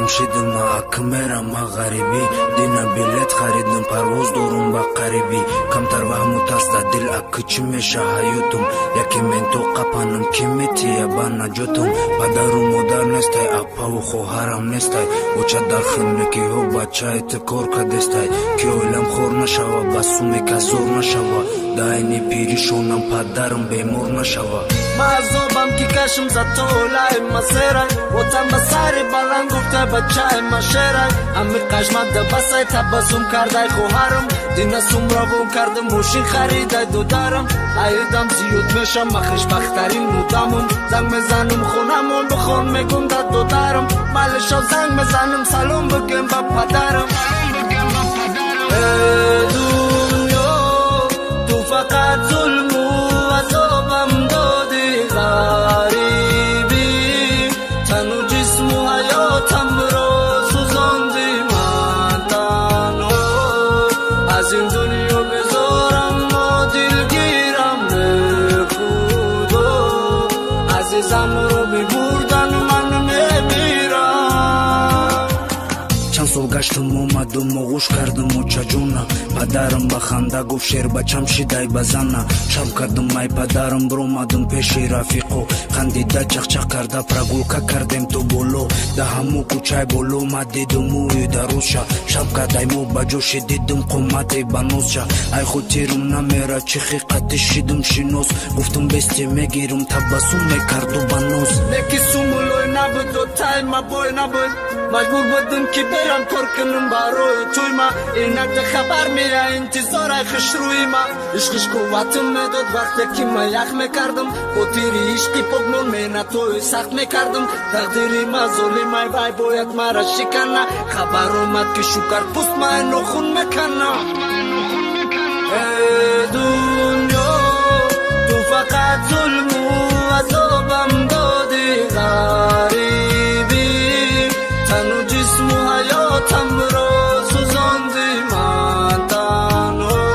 جمشیدم اکمرم غریبی دینا بلیت خریدم پرواز دارم با قریبی کمتر وهمت است دل اکچی میشه حیاتم یکی من تو قپانم کمیتیه با نجاتم پدر و مادر نیستای اپا و خواهرم نیستای و چه در خونکی ها بچه‌ت کار کدستای که اولم خور نشوه بسومی که زور نشوه داینی پیریشونم پدرم بیمور نشوه مازوبم کی کشم زتولای مسیرای وطن بساری بلند گفته بچه مشیرای امی قشمت دبسای تبسم کردای خوهرم دینا سمراغم کردم موشین خریدای دودارم ایدم زیاد میشم مخش بخترین مودمون زنگ میزنم خونمون بخون میگم داد دودارم مالشو زنگ میزنم سلام بگم با پدرم دنیا تو فقط ظلم و عذابم دادی غریبی تن و جسم و حیاتم را سوزاندی من تنها از این دنیا بذارم و دلگیرم به خدا عزیزم رو ببردن من میمیرم چند سال گشتم اومدم و گوش کردم و چجونا پدرم با خنده گفت شیر بچم شیدای بزنه شب کردم ای پدرم برومدم پیش رفیقو خندیده چخچخ کرده پرگولکا کردیم تو بولو ده همو کوچای بولو ما دیدم اوی دروشا شب کردای مو بجوشی دیدم قومتی بنوزشا ای خود تیرم نمیره چی خیقتی شیدم شینوز گفتم بستی میگیرم تبسم میکردو بنوز لیکی سومولوی نبود و تای ما بوی نبود مجبور بودم که برم کار کنم باروی توی ما اینک خبر میره انتظار خش روی ما عشقش قوتم میداد وقتی که ما یخ میکردم با تیری عشقی پگنون مینا توی سخت میکردم تقدیری ما ظلمای وای باید مرا شکنه خبر اومد که شکر پوست ما نخون میکنه ای دنیا تو فقط ظلم و عذابم دادی غریبی تن و جسم و حیاتم را سوزاندی من تنها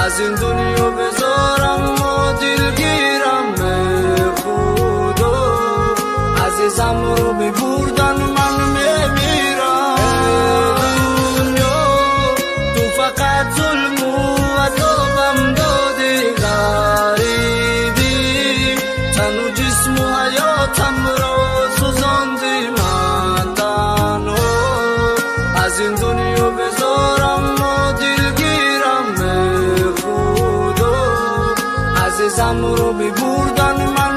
از این دنیا بذارم و دلگیرم به خدا عزیزم رو ببردن من میمیرم دنیا تو فقط ظلم و عذابم دادی غریبی تن و جسم و حیاتم را سوزاندی من تنها از این دنیا بذارم و دلگیرم به خدا عزیزم رو ببردن من